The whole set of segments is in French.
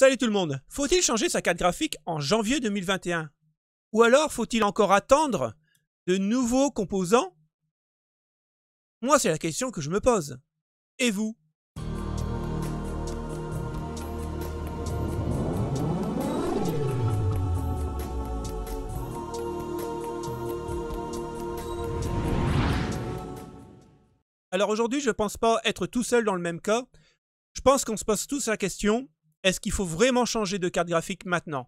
Salut tout le monde. Faut-il changer sa carte graphique en janvier 2021? Ou alors faut-il encore attendre de nouveaux composants? Moi, c'est la question que je me pose. Et vous? Alors aujourd'hui, je ne pense pas être tout seul dans le même cas. Je pense qu'on se pose tous la question, est-ce qu'il faut vraiment changer de carte graphique maintenant?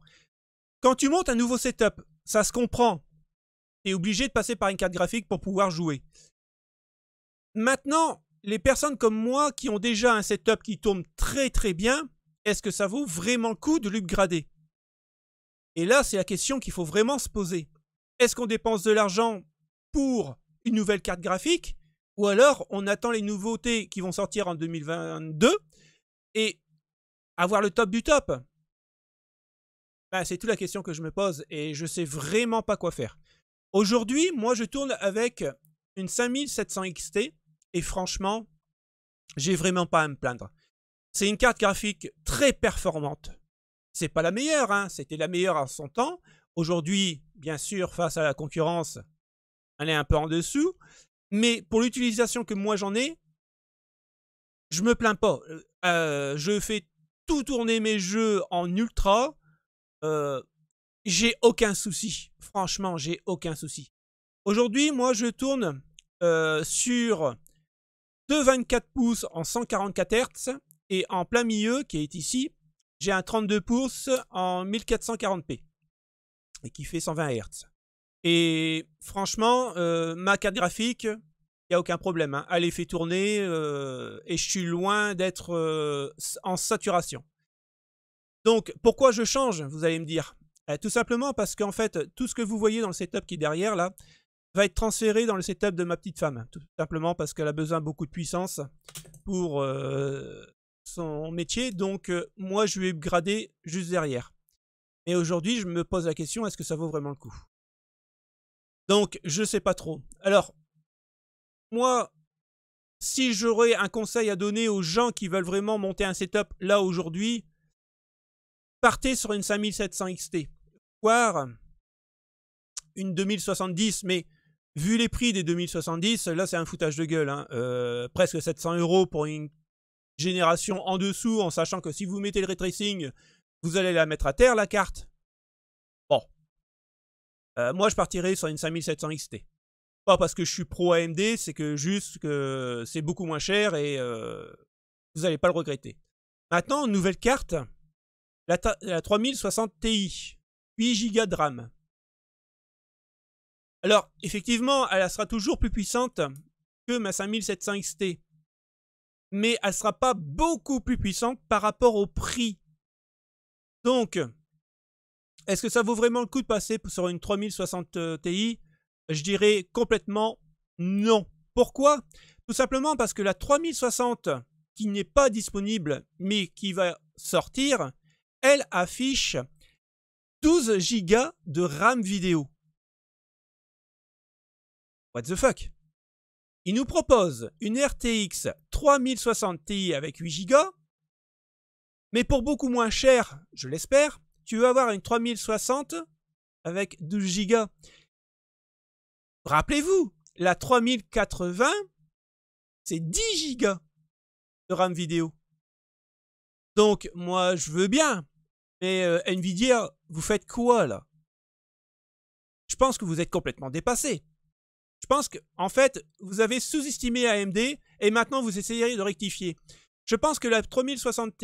Quand tu montes un nouveau setup, ça se comprend. Tu es obligé de passer par une carte graphique pour pouvoir jouer. Maintenant, les personnes comme moi qui ont déjà un setup qui tourne très bien, est-ce que ça vaut vraiment le coup de l'upgrader? Et là, c'est la question qu'il faut vraiment se poser. Est-ce qu'on dépense de l'argent pour une nouvelle carte graphique? Ou alors, on attend les nouveautés qui vont sortir en 2022 et avoir le top du top? Ben, c'est toute la question que je me pose et je sais vraiment pas quoi faire. Aujourd'hui, moi, je tourne avec une 5700 XT et franchement, j'ai vraiment pas à me plaindre. C'est une carte graphique très performante. C'est pas la meilleure, hein, c'était la meilleure à son temps. Aujourd'hui, bien sûr, face à la concurrence, elle est un peu en dessous. Mais pour l'utilisation que moi j'en ai, je me plains pas. Je fais tout tourner mes jeux en ultra. J'ai aucun souci. Franchement, j'ai aucun souci. Aujourd'hui, moi, je tourne sur deux 24 pouces en 144 Hz et en plein milieu, qui est ici, j'ai un 32 pouces en 1440p et qui fait 120 Hz. Et franchement, ma carte graphique, il n'y a aucun problème, hein. Elle les fait tourner et je suis loin d'être en saturation. Donc, pourquoi je change, vous allez me dire? Tout simplement parce qu'en fait, tout ce que vous voyez dans le setup qui est derrière, là, va être transféré dans le setup de ma petite femme. Tout simplement parce qu'elle a besoin de beaucoup de puissance pour son métier. Donc, moi, je vais upgrader juste derrière. Et aujourd'hui, je me pose la question, est-ce que ça vaut vraiment le coup? Donc, je sais pas trop. Alors, moi, si j'aurais un conseil à donner aux gens qui veulent vraiment monter un setup là aujourd'hui, partez sur une 5700 XT, voire une 2070, mais vu les prix des 2070, là c'est un foutage de gueule, hein. Presque 700 € pour une génération en dessous, en sachant que si vous mettez le ray tracing, vous allez la mettre à terre la carte. Bon, moi je partirais sur une 5700 XT. Pas parce que je suis pro AMD, c'est que juste que c'est beaucoup moins cher et vous n'allez pas le regretter. Maintenant, nouvelle carte, la 3060 Ti, 8 Go de RAM. Alors, effectivement, elle sera toujours plus puissante que ma 5700 XT. Mais elle ne sera pas beaucoup plus puissante par rapport au prix. Donc, est-ce que ça vaut vraiment le coup de passer sur une 3060 Ti? Je dirais complètement non. Pourquoi? Tout simplement parce que la 3060 qui n'est pas disponible mais qui va sortir, elle affiche 12 Go de RAM vidéo. What the fuck? Il nous propose une RTX 3060 Ti avec 8 Go, mais pour beaucoup moins cher, je l'espère, tu veux avoir une 3060 avec 12 Go. Rappelez-vous, la 3080, c'est 10 Go de RAM vidéo. Donc, moi, je veux bien. Mais Nvidia, vous faites quoi, là? Je pense que vous êtes complètement dépassé. Je pense qu'en fait, vous avez sous-estimé AMD et maintenant, vous essayez de rectifier. Je pense que la 3060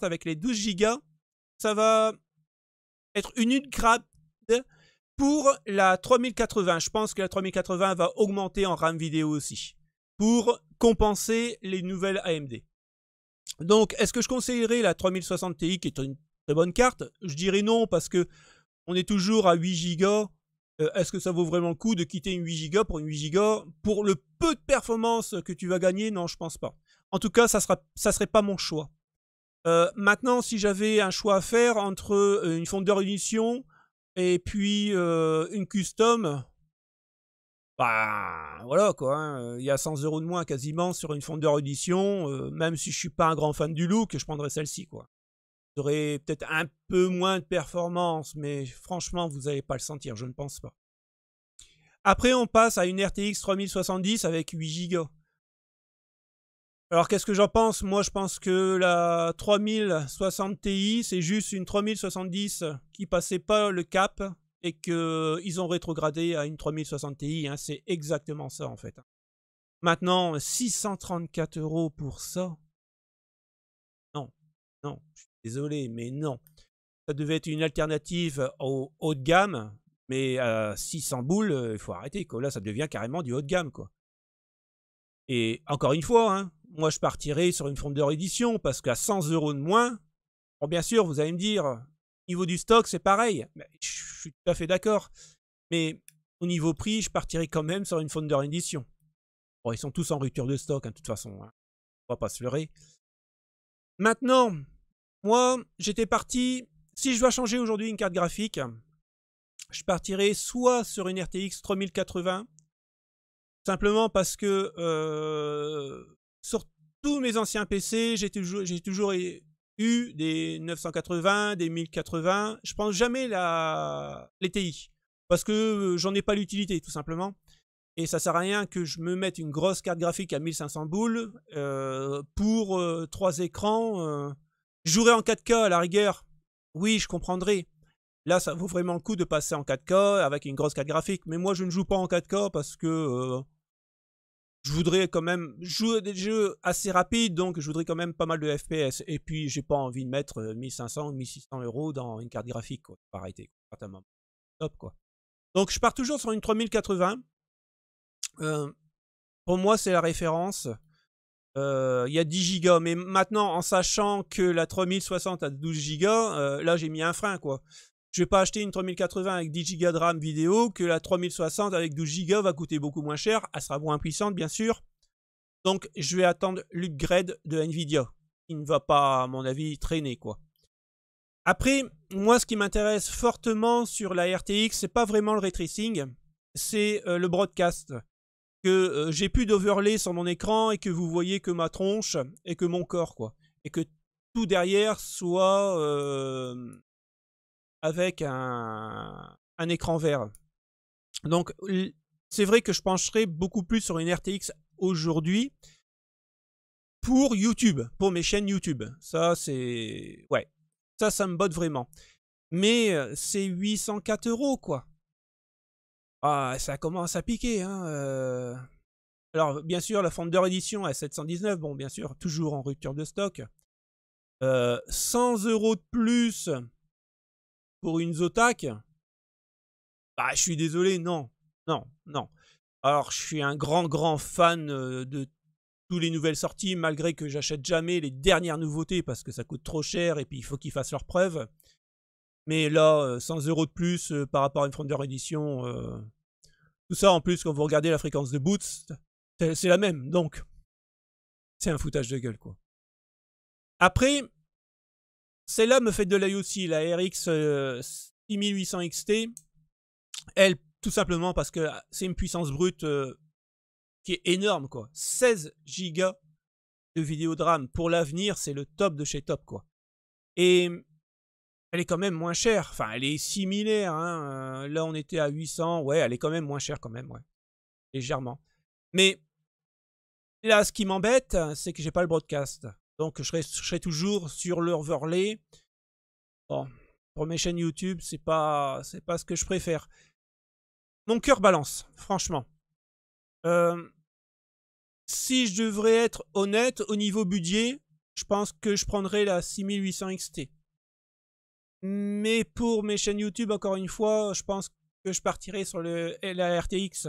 avec les 12 Go, ça va être une upgrade pour la 3080. Je pense que la 3080 va augmenter en RAM vidéo aussi pour compenser les nouvelles AMD. Donc, est-ce que je conseillerais la 3060 Ti qui est une très bonne carte? Je dirais non parce que on est toujours à 8 Go. Est-ce que ça vaut vraiment le coup de quitter une 8 Go pour une 8 Go? Pour le peu de performance que tu vas gagner, non, je pense pas. En tout cas, ça serait pas mon choix. Maintenant, si j'avais un choix à faire entre une fondeur d'édition et puis une custom, bah voilà quoi, hein. Il y a 100 € de moins quasiment sur une fondeur édition. Même si je suis pas un grand fan du look, je prendrais celle-ci quoi. Vous aurez peut-être un peu moins de performance, mais franchement, vous n'allez pas le sentir, je ne pense pas. Après, on passe à une RTX 3070 avec 8 Go. Alors, qu'est-ce que j'en pense? Moi, je pense que la 3060 Ti, c'est juste une 3070 qui passait pas le cap et qu'ils ont rétrogradé à une 3060 Ti. Hein, c'est exactement ça, en fait. Maintenant, 634 € pour ça? Non, non, je suis désolé, mais non. Ça devait être une alternative au haut de gamme, mais à 600 boules, il faut arrêter, quoi. Là, ça devient carrément du haut de gamme, quoi. Et encore une fois, hein, moi je partirais sur une Founder Edition parce qu'à 100 € de moins, bon, bien sûr, vous allez me dire, niveau du stock, c'est pareil. Mais je suis tout à fait d'accord. Mais au niveau prix, je partirais quand même sur une Founder Edition. Bon, ils sont tous en rupture de stock, hein, de toute façon. Hein. On va pas se leurrer. Maintenant, moi, j'étais parti. Si je dois changer aujourd'hui une carte graphique, je partirais soit sur une RTX 3080. Simplement parce que sur tous mes anciens PC, j'ai toujours eu des 980, des 1080. Je pense jamais les TI. Parce que j'en ai pas l'utilité, tout simplement. Et ça sert à rien que je me mette une grosse carte graphique à 1500 boules pour 3 écrans. Je jouerai en 4K à la rigueur. Oui, je comprendrai. Là, ça vaut vraiment le coup de passer en 4K avec une grosse carte graphique. Mais moi, je ne joue pas en 4K parce que je voudrais quand même jouer des jeux assez rapides, donc je voudrais quand même pas mal de FPS. Et puis, j'ai pas envie de mettre 1500 ou 1600 € dans une carte graphique, quoi. Faut arrêter, certainement. Top, quoi. Donc, je pars toujours sur une 3080. Pour moi, c'est la référence. Il y a 10 Go, mais maintenant, en sachant que la 3060 a 12 Go, là, j'ai mis un frein, quoi. Je vais pas acheter une 3080 avec 10 Go de RAM vidéo que la 3060 avec 12 Go va coûter beaucoup moins cher. Elle sera moins puissante, bien sûr. Donc, je vais attendre l'upgrade de Nvidia. Il ne va pas, à mon avis, traîner, quoi. Après, moi, ce qui m'intéresse fortement sur la RTX, c'est pas vraiment le ray tracing, c'est le broadcast. Que j'ai plus d'overlay sur mon écran et que vous voyez que ma tronche et que mon corps, quoi. Et que tout derrière soit avec un écran vert. Donc, c'est vrai que je pencherai beaucoup plus sur une RTX aujourd'hui pour YouTube, pour mes chaînes YouTube. Ça, c'est... Ouais, ça me botte vraiment. Mais c'est 804 €, quoi. Ah, ça commence à piquer, hein. Alors, bien sûr, la Founder Edition à 719, bon, bien sûr, toujours en rupture de stock. 100 € de plus pour une Zotac. Bah, je suis désolé, non. Non, non. Alors, je suis un grand fan de toutes les nouvelles sorties, malgré que j'achète jamais les dernières nouveautés parce que ça coûte trop cher et puis il faut qu'ils fassent leurs preuves. Mais là, 100 € de plus par rapport à une Founder Edition, tout ça en plus, quand vous regardez la fréquence de boot, c'est la même. Donc, c'est un foutage de gueule, quoi. Après, celle-là me fait de l'œil aussi, la RX 6800 XT. Elle, tout simplement parce que c'est une puissance brute qui est énorme, quoi. 16 Go de vidéo de RAM. Pour l'avenir, c'est le top de chez top, quoi. Et elle est quand même moins chère. Enfin, elle est similaire. Hein. Là, on était à 800. Ouais, elle est quand même moins chère, quand même, ouais. Légèrement. Mais là, ce qui m'embête, c'est que j'ai pas le broadcast. Donc, je serai toujours sur l'overlay. Bon, pour mes chaînes YouTube, c'est pas ce que je préfère. Mon cœur balance, franchement. Si je devrais être honnête, au niveau budget, je pense que je prendrais la 6800 XT. Mais pour mes chaînes YouTube, encore une fois, je pense que je partirai sur la RTX.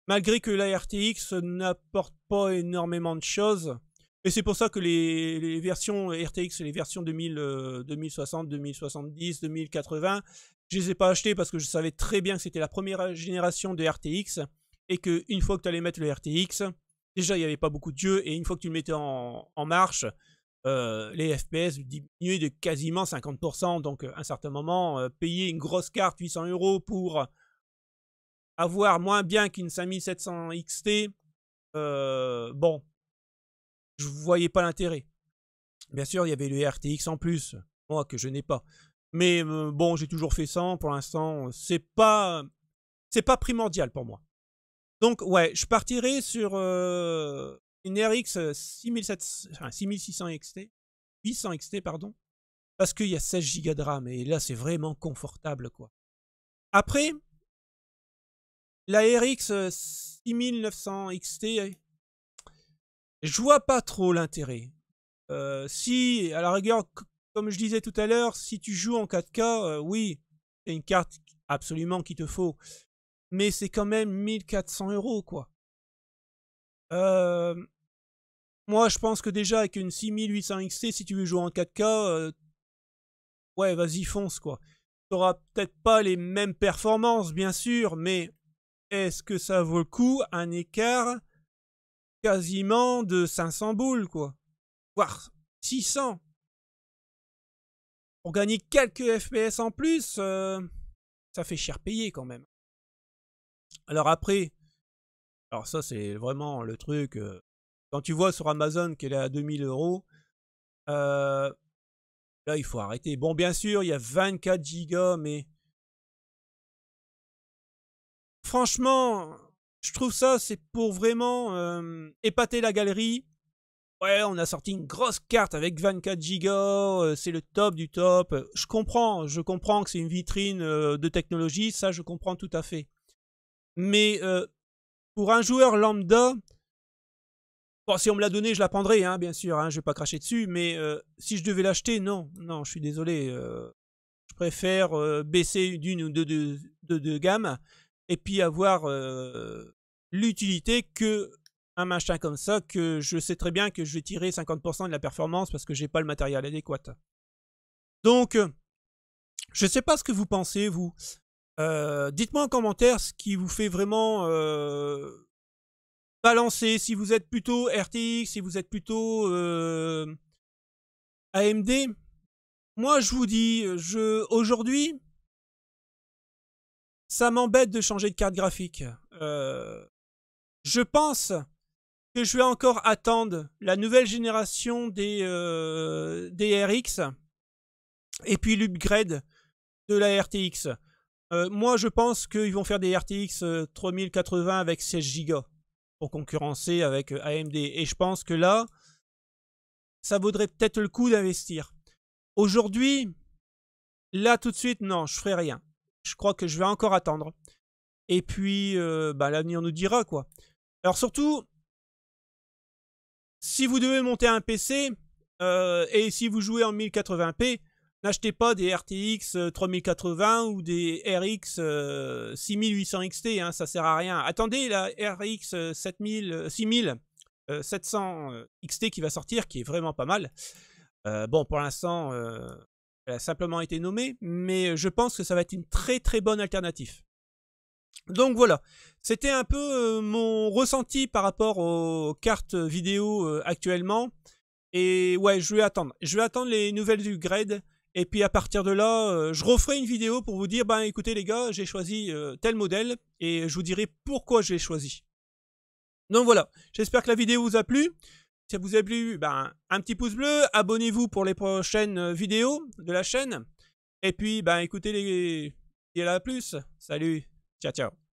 Malgré que la RTX n'apporte pas énormément de choses. Et c'est pour ça que les versions RTX, les versions 2060, 2070, 2080, je les ai pas achetées parce que je savais très bien que c'était la première génération de RTX. Et qu'une fois que tu allais mettre le RTX, déjà il n'y avait pas beaucoup de jeux. Et une fois que tu le mettais en marche, les FPS diminuaient de quasiment 50%. Donc à un certain moment, payer une grosse carte 800 € pour avoir moins bien qu'une 5700 XT, bon, je voyais pas l'intérêt. Bien sûr, il y avait le RTX en plus. moi que je n'ai pas. Mais bon, j'ai toujours fait sans, pour l'instant, c'est pas primordial pour moi. Donc ouais, je partirai sur une RX 6600 XT, 800 XT pardon, parce qu'il y a 16 Go de RAM et là c'est vraiment confortable quoi. Après, la RX 6900 XT, je vois pas trop l'intérêt. Si, à la rigueur, comme je disais tout à l'heure, si tu joues en 4K, oui, c'est une carte absolument qu'il te faut. Mais c'est quand même 1400 € quoi. Moi, je pense que déjà avec une 6800 XT, si tu veux jouer en 4K, ouais, vas-y, fonce quoi. Tu n'auras peut-être pas les mêmes performances, bien sûr, mais est-ce que ça vaut le coup un écart quasiment de 500 boules quoi, voire 600 pour gagner quelques FPS en plus, ça fait cher payer quand même. Alors après, alors ça c'est vraiment le truc, quand tu vois sur Amazon qu'elle est à 2000 €, là il faut arrêter. Bon bien sûr il y a 24 Go mais franchement je trouve ça c'est pour vraiment épater la galerie. Ouais, on a sorti une grosse carte avec 24 Go, c'est le top du top. Je comprends que c'est une vitrine de technologie, ça je comprends tout à fait. Mais pour un joueur lambda, bon, si on me l'a donné, je la prendrais, hein, bien sûr, hein, je vais pas cracher dessus, mais si je devais l'acheter, non, non, je suis désolé. Je préfère baisser d'une ou deux gammes et puis avoir l'utilité que un machin comme ça, que je sais très bien que je vais tirer 50% de la performance parce que j'ai pas le matériel adéquat. Donc, je sais pas ce que vous pensez, vous. Dites-moi en commentaire ce qui vous fait vraiment balancer, si vous êtes plutôt RTX, si vous êtes plutôt AMD. Moi, je vous dis, aujourd'hui, ça m'embête de changer de carte graphique. Je pense que je vais encore attendre la nouvelle génération des RX et puis l'upgrade de la RTX. Moi, je pense qu'ils vont faire des RTX 3080 avec 16 Go pour concurrencer avec AMD. Et je pense que là, ça vaudrait peut-être le coup d'investir. Aujourd'hui, là tout de suite, non, je ferai rien. Je crois que je vais encore attendre. Et puis, l'avenir nous dira quoi. Alors surtout, si vous devez monter un PC et si vous jouez en 1080p, n'achetez pas des RTX 3080 ou des RX 6800 XT, hein, ça sert à rien. Attendez la RX 6700 XT qui va sortir, qui est vraiment pas mal. Bon, pour l'instant, elle a simplement été nommée, mais je pense que ça va être une très très bonne alternative. Donc voilà, c'était un peu mon ressenti par rapport aux cartes vidéo actuellement. Et ouais, je vais attendre les nouvelles upgrades. Et puis à partir de là, je referai une vidéo pour vous dire, ben écoutez les gars, j'ai choisi tel modèle. Et je vous dirai pourquoi je l'ai choisi. Donc voilà, j'espère que la vidéo vous a plu. Si ça vous a plu, ben, un petit pouce bleu, abonnez-vous pour les prochaines vidéos de la chaîne. Et puis, ben écoutez les... Et à la plus, salut, ciao ciao.